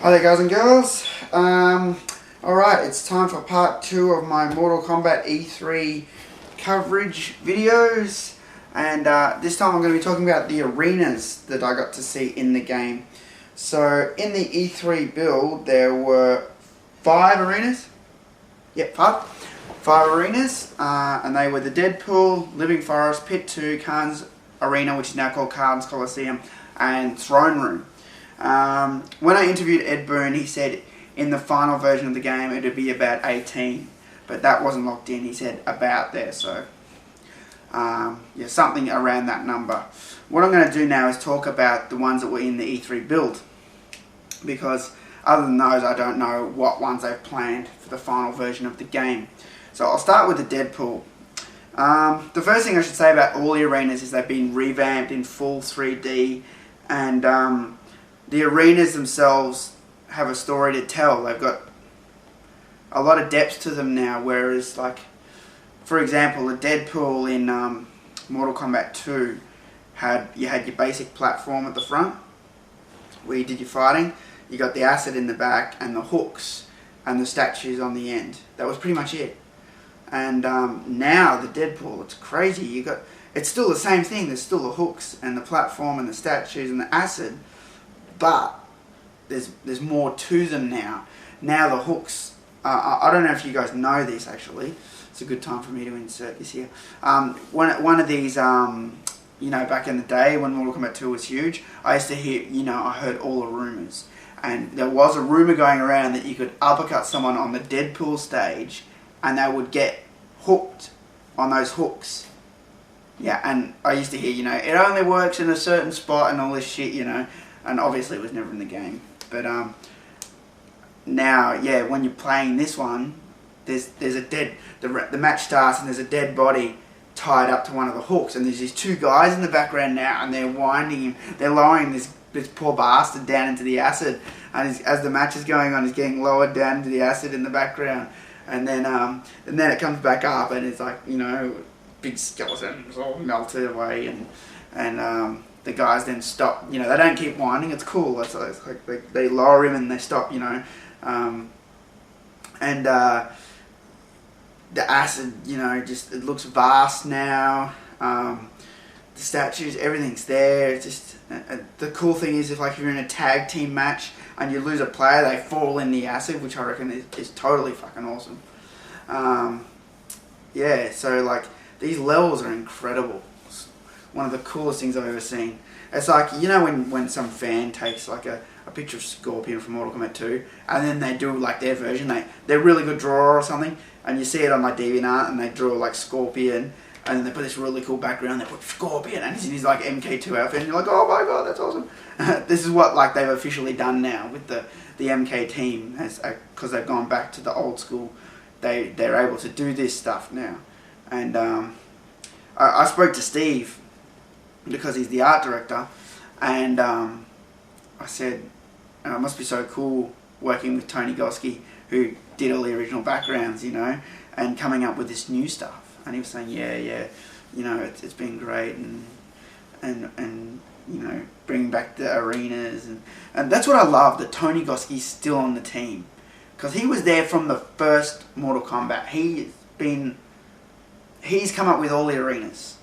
Hi there guys and girls. Alright, it's time for part 2 of my Mortal Kombat E3 coverage videos, and this time I'm going to be talking about the arenas that I got to see in the game. So in the E3 build there were 5 arenas. Yep, 5 arenas, and they were the Deadpool, Living Forest, Pit 2, Khan's Arena, which is now called Khan's Coliseum, and Throne Room. When I interviewed Ed Boon, he said in the final version of the game it would be about 18, but that wasn't locked in. He said about there, so yeah, something around that number. What I'm going to do now is talk about the ones that were in the E3 build, because other than those I don't know what ones they've planned for the final version of the game. So I'll start with the Deadpool. The first thing I should say about all the arenas is they've been revamped in full 3D, and the arenas themselves have a story to tell. They've got a lot of depth to them now, whereas, like, for example, the Deadpool in Mortal Kombat 2 had your basic platform at the front where you did your fighting. You got the acid in the back and the hooks and the statues on the end. That was pretty much it. And now the Deadpool, it's crazy. It's still the same thing. There's still the hooks and the platform and the statues and the acid, but there's more to them now. Now the hooks, I don't know if you guys know this actually. It's a good time for me to insert this here. One of these, back in the day when Mortal Kombat 2 was huge, I used to hear, I heard all the rumours. And there was a rumour going around that you could uppercut someone on the Deadpool stage and they would get hooked on those hooks. Yeah, and I used to hear, it only works in a certain spot and all this shit, and obviously it was never in the game. But now, yeah, when you're playing this one, there's the match starts and there's a dead body tied up to one of the hooks, and there's these 2 guys in the background now, and they're winding him, they're lowering this poor bastard down into the acid, and as the match is going on, he's getting lowered down into the acid in the background, and then it comes back up, and it's like, big skeletons all melted away, and the guys then stop. They don't keep winding. It's cool. It's like they lower him and they stop. And the acid, just it looks vast now. The statues, everything's there. It's just the cool thing is if you're in a tag team match and you lose a player, they fall in the acid, which I reckon is totally fucking awesome. Yeah. So these levels are incredible. One of the coolest things I've ever seen. It's like, when some fan takes a picture of Scorpion from Mortal Kombat 2 and then they do their version, they're really good drawer or something, and you see it on DeviantArt and they draw Scorpion and then they put this really cool background, they put Scorpion and he's in his MK2 outfit and you're like, oh my god, that's awesome. This is what they've officially done now with the MK team, because they've gone back to the old school. They're able to do this stuff now. And I spoke to Steve, because he's the art director, and I said, it must be so cool working with Tony Goski, who did all the original backgrounds, and coming up with this new stuff. And he was saying, yeah, it's been great, and bringing back the arenas, and that's what I love, that Tony Goski's still on the team, because he was there from the first Mortal Kombat. He's come up with all the arenas.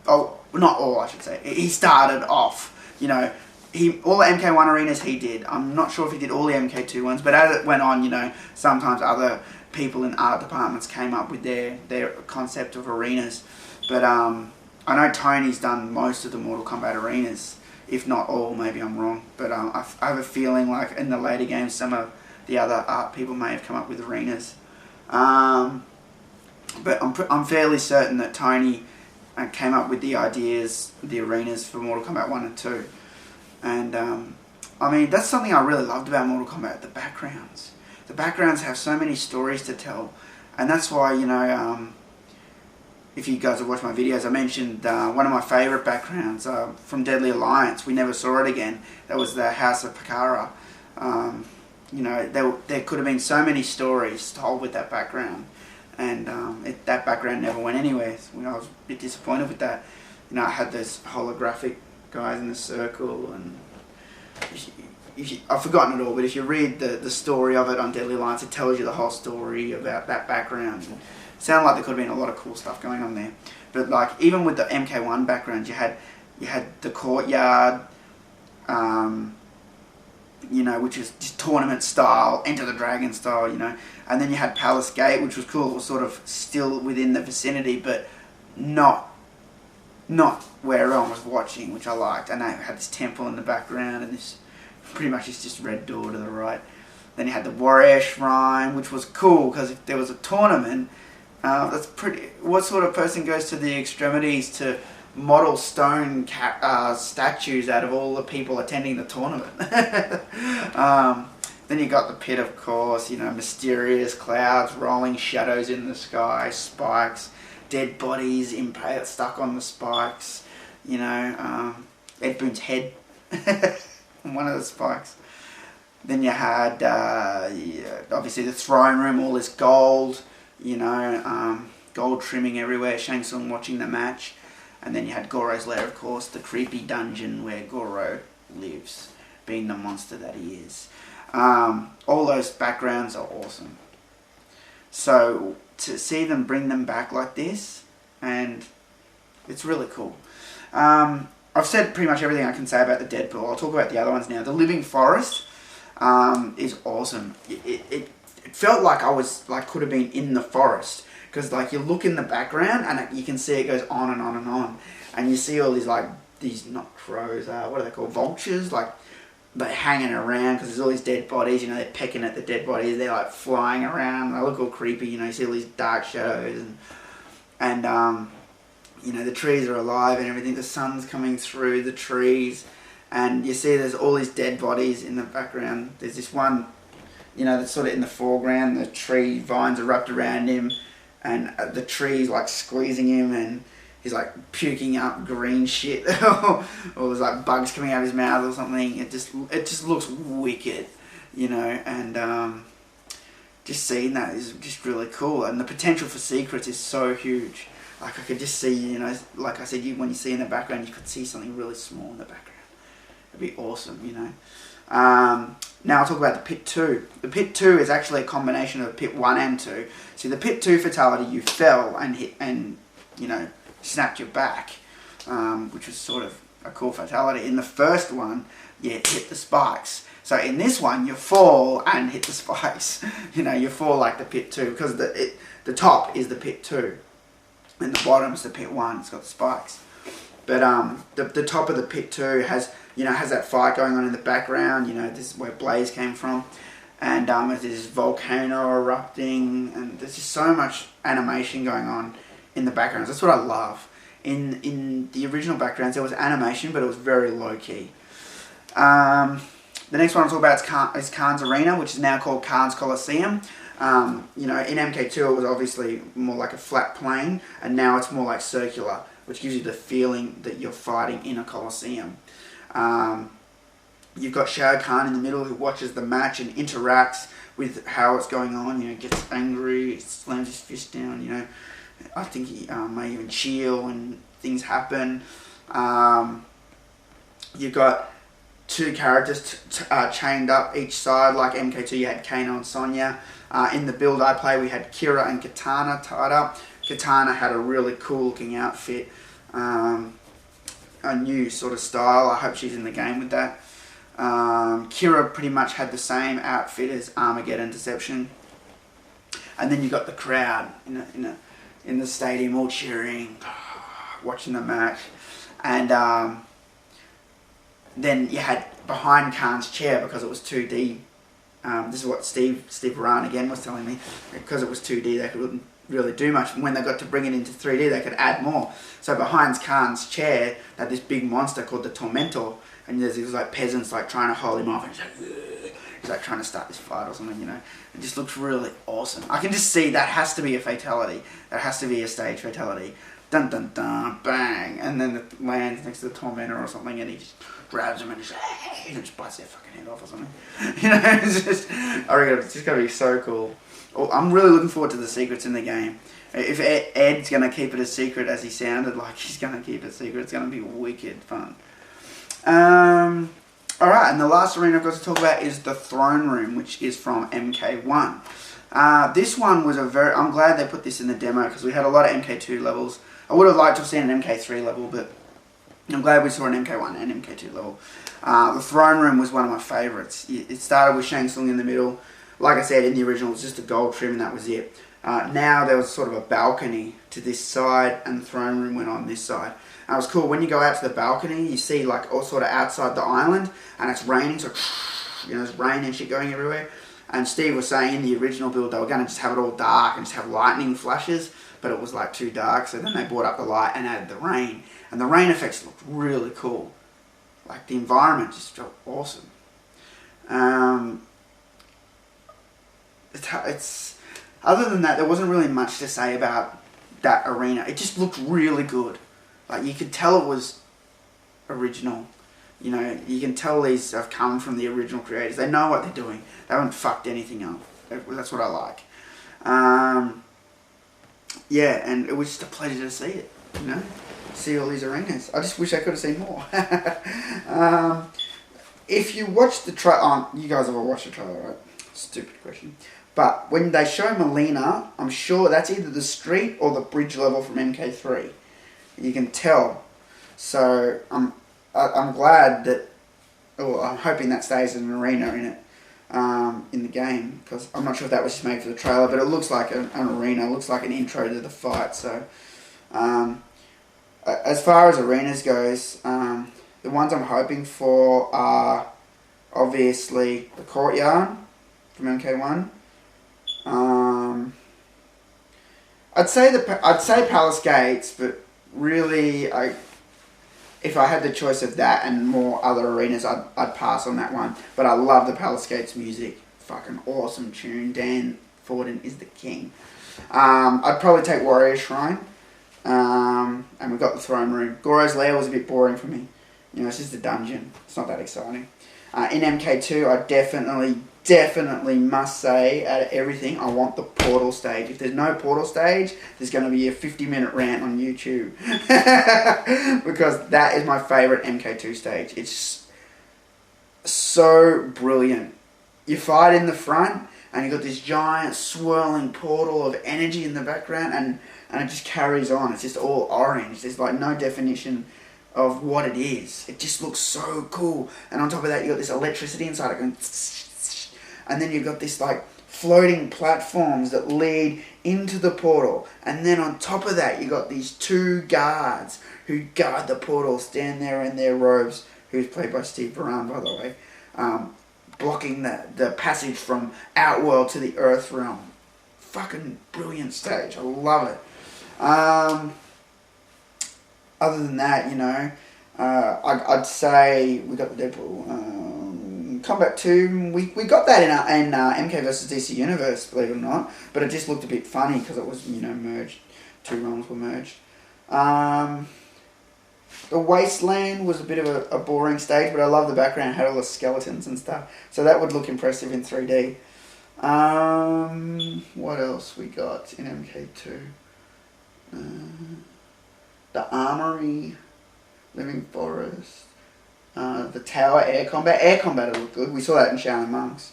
Oh, not all, I should say. He started off, all the MK1 arenas he did. I'm not sure if he did all the MK2 ones, but as it went on, sometimes other people in art departments came up with their concept of arenas. But I know Tony's done most of the Mortal Kombat arenas, if not all, maybe I'm wrong. But I have a feeling in the later games some of the other art people may have come up with arenas. But I'm fairly certain that Tony came up with the ideas, the arenas for Mortal Kombat 1 and 2. And, that's something I really loved about Mortal Kombat, the backgrounds. The backgrounds have so many stories to tell. And that's why, if you guys have watched my videos, I mentioned one of my favourite backgrounds from Deadly Alliance. We never saw it again. That was the House of Pakara. There could have been so many stories told with that background. And that background never went anywhere. I was a bit disappointed with that. I had those holographic guys in the circle, and I've forgotten it all, but if you read the story of it on Deadly Alliance, it tells you the whole story about that background. It sounded like there could have been a lot of cool stuff going on there. But like even with the MK1 background, you had the courtyard, you know, which was just tournament style, Enter the Dragon style, you know, and then you had Palace Gate, which was cool. It was sort of still within the vicinity, but not where everyone was watching, which I liked. And they had this temple in the background, and this pretty much is just Red Door to the right. Then you had the Warrior Shrine, which was cool because if there was a tournament, that's pretty. What sort of person goes to the extremities to model stone statues out of all the people attending the tournament? Then you got the pit, of course. You know, mysterious clouds, rolling shadows in the sky, spikes, dead bodies impaled, stuck on the spikes. You know, Ed Boon's head on one of the spikes. Then you had obviously the throne room, all this gold. You know, gold trimming everywhere. Shang Tsung watching the match. And then you had Goro's lair, of course, the creepy dungeon where Goro lives, being the monster that he is. All those backgrounds are awesome. So to see them bring them back like this, and it's really cool. I've said pretty much everything I can say about the Deadpool. I'll talk about the other ones now. The Living Forest is awesome. It felt like I was could have been in the forest. Because like you look in the background and you can see it goes on and on and on, and you see all these not crows, what are they called, vultures, like they're hanging around because there's all these dead bodies. You know, they're pecking at the dead bodies. They're like flying around. They look all creepy. You know, you see all these dark shadows and you know, the trees are alive and everything. The sun's coming through the trees, and you see there's all these dead bodies in the background. There's this one, you know, that's sort of in the foreground. The tree vines are wrapped around him. And the tree's like squeezing him, and he's like puking up green shit, or there's like bugs coming out of his mouth or something. It just looks wicked, you know. And just seeing that is just really cool. And the potential for secrets is so huge. Like I could just see, you know, like I said, when you see in the background, you could see something really small in the background. It'd be awesome, you know. Now I'll talk about the Pit 2. The Pit 2 is actually a combination of Pit 1 and 2. See, the Pit 2 fatality, you fell and hit and, you know, snapped your back, which was sort of a cool fatality. In the first one, you hit the spikes. So in this one, you fall and hit the spikes. You know, you fall like the Pit 2, because the top is the Pit 2, and the bottom is the Pit 1. It's got the spikes. But the top of the Pit 2 has that fight going on in the background. You know, this is where Blaze came from. And there's this volcano erupting, and there's just so much animation going on in the backgrounds. That's what I love. In the original backgrounds, there was animation, but it was very low-key. The next one I'll talk about is Khan's Arena, which is now called Khan's Coliseum. You know, in MK2 it was obviously more like a flat plane, and now it's more like circular, which gives you the feeling that you're fighting in a Coliseum. You've got Shao Kahn in the middle, who watches the match and interacts with how it's going on. You know, gets angry, slams his fist down. You know, I think he may even cheer when things happen. You've got two characters chained up each side, like MK2. You had Kano and Sonya. In the build I play, we had Kira and Katana tied up. Katana had a really cool looking outfit, a new sort of style. I hope she's in the game with that. Kira pretty much had the same outfit as Armageddon Deception. And then you got the crowd in the stadium all cheering, watching the match. And then you had behind Khan's chair, because it was 2D. This is what Steve Moran again was telling me. Because it was 2D, they couldn't really do much. When they got to bring it into 3D, they could add more. So behind Khan's chair, they had this big monster called the Tormentor, and there's these like peasants like trying to hold him off, and he's like trying to start this fight or something, you know. It just looks really awesome. I can just see that has to be a fatality. That has to be a stage fatality. Dun dun dun, bang, and then it lands next to the Tormentor or something, and he just grabs him and just bites their fucking head off or something. You know, it's just, I reckon it's just gonna be so cool. I'm really looking forward to the secrets in the game. If Ed's going to keep it a secret, as he sounded like he's going to keep it a secret, it's going to be wicked fun. Alright, and the last arena I've got to talk about is the Throne Room, which is from MK1. This one was I'm glad they put this in the demo, because we had a lot of MK2 levels. I would have liked to have seen an MK3 level, but I'm glad we saw an MK1 and MK2 level. The Throne Room was one of my favourites. It started with Shang Tsung in the middle. Like I said, in the original, it was just a gold trim and that was it. Now there was sort of a balcony to this side, and the Throne Room went on this side. And it was cool. When you go out to the balcony, you see like all sort of outside the island, and it's raining, so there's rain and shit going everywhere. And Steve was saying in the original build they were going to just have it all dark and just have lightning flashes, but it was like too dark, so then they brought up the light and added the rain. And the rain effects looked really cool. Like the environment just felt awesome. It's other than that, there wasn't really much to say about that arena. It just looked really good. Like you could tell it was original. You know, you can tell these have come from the original creators. They know what they're doing. They haven't fucked anything up. That's what I like. Yeah, and it was just a pleasure to see it. You know, see all these arenas. I just wish I could have seen more. If you watch the trailer, you guys have all watched the trailer, right? Stupid question. But when they show Melina, I'm sure that's either the street or the bridge level from MK3. You can tell. So I'm glad that, I'm hoping that stays as an arena in it, in the game, because I'm not sure if that was just made for the trailer, but it looks like an arena, it looks like an intro to the fight. So as far as arenas goes, the ones I'm hoping for are obviously the courtyard from MK1. I'd say Palace Gates, but really, if I had the choice of that and more other arenas, I'd pass on that one. But I love the Palace Gates music. Fucking awesome tune. Dan Forden is the king. I'd probably take Warrior Shrine. And we've got the Throne Room. Goro's Lair was a bit boring for me. You know, it's just a dungeon. It's not that exciting. In MK2, I definitely must say, out of everything, I want the portal stage. If there's no portal stage, there's going to be a 50-minute rant on YouTube. Because that is my favourite MK2 stage. It's so brilliant. You fight in the front, and you've got this giant swirling portal of energy in the background, and it just carries on. It's just all orange. There's like no definition of what it is. It just looks so cool. And on top of that, you've got this electricity inside it going, and then you've got this like floating platforms that lead into the portal. And then on top of that, you've got these two guards who guard the portal, stand there in their robes, who's played by Steve Baran, by the way, blocking the passage from Outworld to the Earth realm. Fucking brilliant stage. I love it. Other than that, you know, I'd say we got the Deadpool. Kombat 2, we got that in MK vs DC Universe, believe it or not, but it just looked a bit funny because it was, you know, merged. Two realms were merged. The Wasteland was a bit of a boring stage, but I love the background. It had all the skeletons and stuff, so that would look impressive in 3D. What else we got in MK2? The Armory, Living Forest, the Tower, Air Combat. Air Combat looked good. We saw that in Shaolin Monks.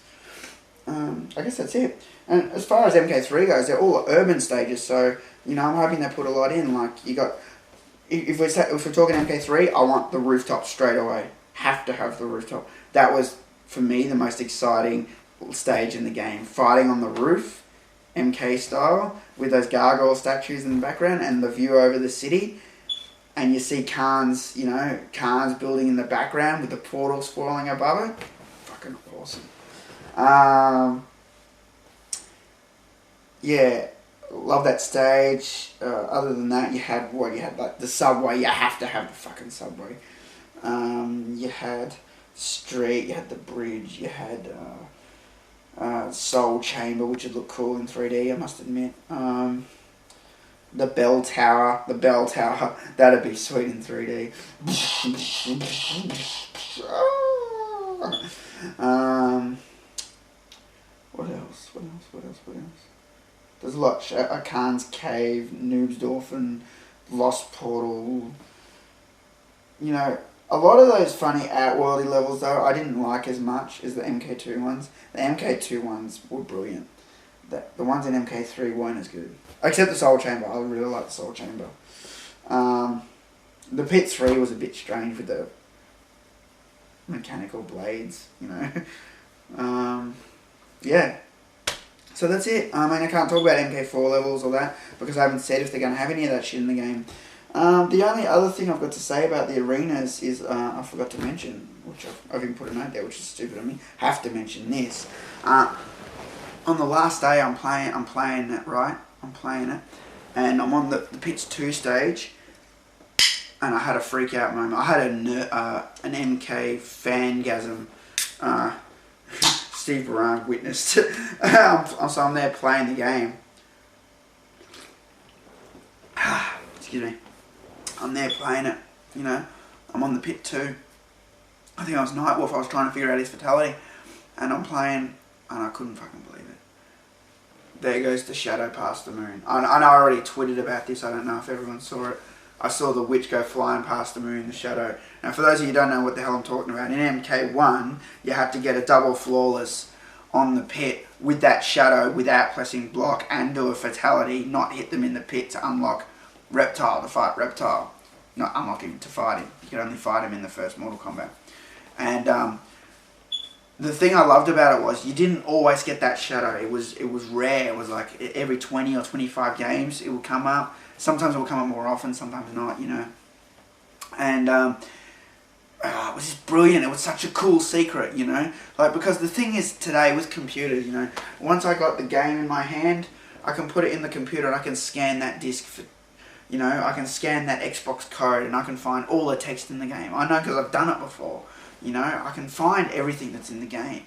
I guess that's it. And as far as MK3 goes, they're all urban stages, so, you know, I'm hoping they put a lot in. Like, you got, if we're talking MK3, I want the rooftop straight away. Have to have the rooftop. That was, for me, the most exciting stage in the game. Fighting on the roof, MK style, with those gargoyle statues in the background and the view over the city. And you see Khan's building in the background with the portal swirling above it. Fucking awesome. Yeah, love that stage. Other than that, you had like the subway. You have to have the fucking subway. You had street. You had the bridge. You had Soul Chamber, which would look cool in 3D. I must admit. The bell tower, that'd be sweet in 3D. What else? There's a lot. Khan's Cave, Noob's Dolphin, Lost Portal. You know, A lot of those funny outworldy levels though, I didn't like as much as the MK2 ones. The MK2 ones were brilliant. The ones in MK3 weren't as good. Except the Soul Chamber. I really like the Soul Chamber. The Pit 3 was a bit strange with the mechanical blades, you know. Yeah. So that's it. I mean, I can't talk about MK4 levels or that because I haven't said if they're going to have any of that shit in the game. The only other thing I've got to say about the arenas is I forgot to mention, which I've even put a note there, which is stupid of me. Have to mention this. On the last day, I'm playing it, right? I'm playing it, and I'm on the Pits 2 stage, and I had a freak out moment. I had an MK fangasm. Steve Baran witnessed. So I'm there playing the game. Excuse me. I'm there playing it, you know. I'm on the Pit 2. I think I was Nightwolf. I was trying to figure out his fatality, and I'm playing, and I couldn't fucking believe it. There goes the shadow past the moon. I know I already tweeted about this. I don't know if everyone saw it. I saw the witch go flying past the moon, the shadow. Now, for those of you who don't know what the hell I'm talking about, in MK1, you had to get a double flawless on the pit with that shadow without pressing block and do a fatality, not hit them in the pit to unlock Reptile, to fight Reptile. Not unlock him, to fight him. You could only fight him in the first Mortal Kombat. And the thing I loved about it was you didn't always get that shadow. It was rare. It was like every 20 or 25 games it would come up. Sometimes it would come up more often, sometimes not, you know. And it was just brilliant. It was such a cool secret, you know. Like, because the thing is today with computers, you know, once I got the game in my hand, I can put it in the computer and I can scan that disc for, you know, I can scan that Xbox code and I can find all the text in the game. I know because I've done it before. You know, I can find everything that's in the game.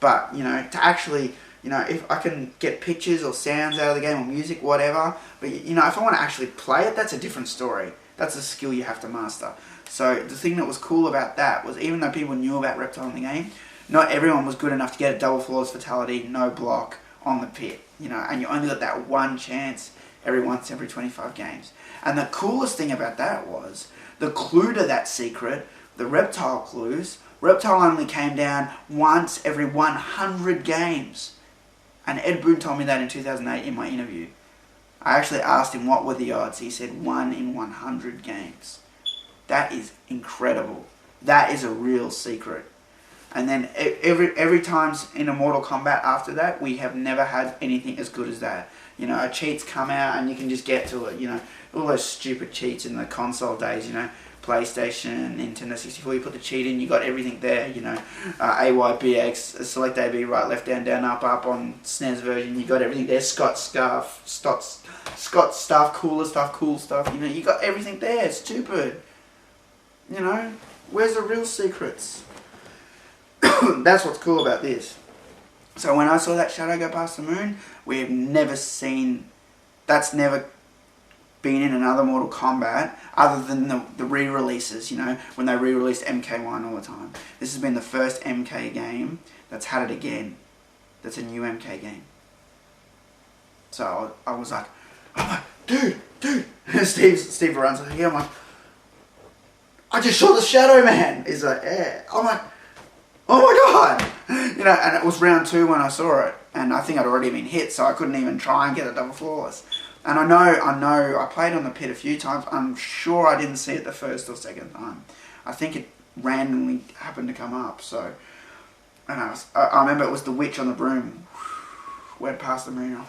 But, you know, to actually, you know, if I can get pictures or sounds out of the game or music, whatever. But, you know, if I want to actually play it, that's a different story. That's a skill you have to master. So the thing that was cool about that was even though people knew about Reptile in the game, not everyone was good enough to get a double flawless fatality, no block on the pit. You know, and you only got that one chance every 25 games. And the coolest thing about that was the clue to that secret, the Reptile clues. Reptile only came down once every 100 games. And Ed Boon told me that in 2008 in my interview. I actually asked him what were the odds. He said 1 in 100 games. That is incredible. That is a real secret. And then every time in a Mortal Kombat after that, we have never had anything as good as that. You know, cheats come out and you can just get to it. You know, all those stupid cheats in the console days, you know. PlayStation, Nintendo 64, you put the cheat in, you got everything there, you know, AYBX, select AB, right, left, down, down, up on SNES version, you got everything there, Scott stuff, cool stuff, you know, you got everything there, it's stupid, you know, where's the real secrets? That's what's cool about this. So when I saw that shadow go past the moon, we have never seen, that's never been in another Mortal Kombat other than the re-releases, you know, when they re-released MK1 all the time. This has been the first MK game that's had it again. That's a new MK game. So I was like, oh my, dude. Steve runs like, yeah, I'm like, I just saw the Shadow Man. He's like, yeah. I'm like, oh my god. You know, and it was round 2 when I saw it. And I think I'd already been hit, so I couldn't even try and get a double flawless. And I know, I played on the pit a few times. I'm sure I didn't see it the first or second time. I think it randomly happened to come up, so. And I remember it was the witch on the broom. Went past the moon.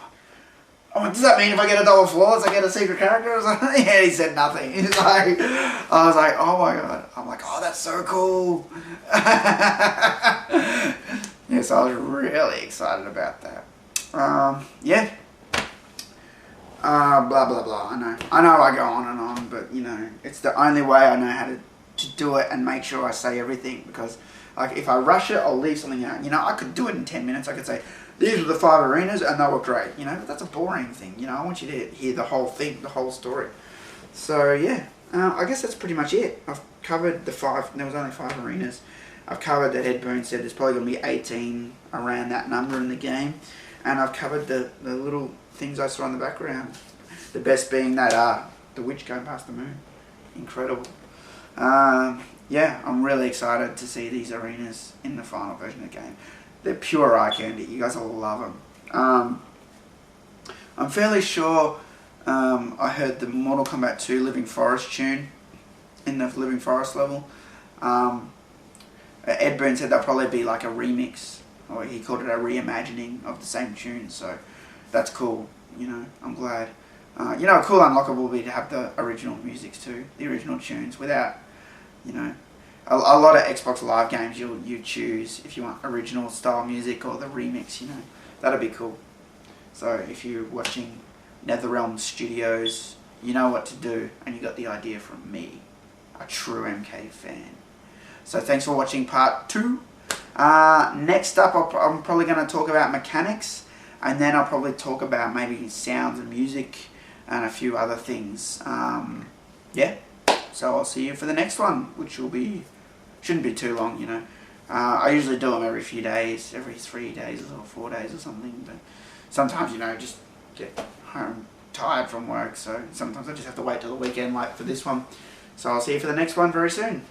I'm like, does that mean if I get a double flawless, I get a secret character? I was like, yeah, he said nothing. He's like, I was like, oh my god. I'm like, oh, that's so cool. Yeah, so I was really excited about that. Yeah. Blah blah blah. I know I go on and on, but you know, it's the only way I know how to do it and make sure I say everything, because like if I rush it, I'll leave something out. You know, I could do it in 10 minutes. I could say these were the 5 arenas and they were great. You know, but that's a boring thing. You know, I want you to hear the whole thing, the whole story. So yeah, I guess that's pretty much it. I've covered the 5. There was only 5 arenas. I've covered that Ed Boon said there's probably going to be 18 around that number in the game, and I've covered the little things I saw in the background. The best being that the witch going past the moon. Incredible. Yeah, I'm really excited to see these arenas in the final version of the game. They're pure eye candy. You guys will love them. I'm fairly sure I heard the Mortal Kombat 2 Living Forest tune in the Living Forest level. Ed Boon said that'll probably be like a remix, or he called it a reimagining of the same tune, so that's cool, you know, I'm glad. You know, a cool unlockable will be to have the original musics too, the original tunes, without, you know, a lot of Xbox Live games you choose if you want original style music or the remix, you know, that'd be cool. So if you're watching NetherRealm Studios, you know what to do, and you got the idea from me, a true MK fan. So thanks for watching part 2. Next up, I'm probably going to talk about mechanics, and then I'll probably talk about maybe sounds and music and a few other things. Yeah, so I'll see you for the next one, which shouldn't be too long, you know. I usually do them every few days, every 3 days or 4 days or something, but sometimes, you know, just get home tired from work, so sometimes I just have to wait till the weekend like for this one. So I'll see you for the next one very soon.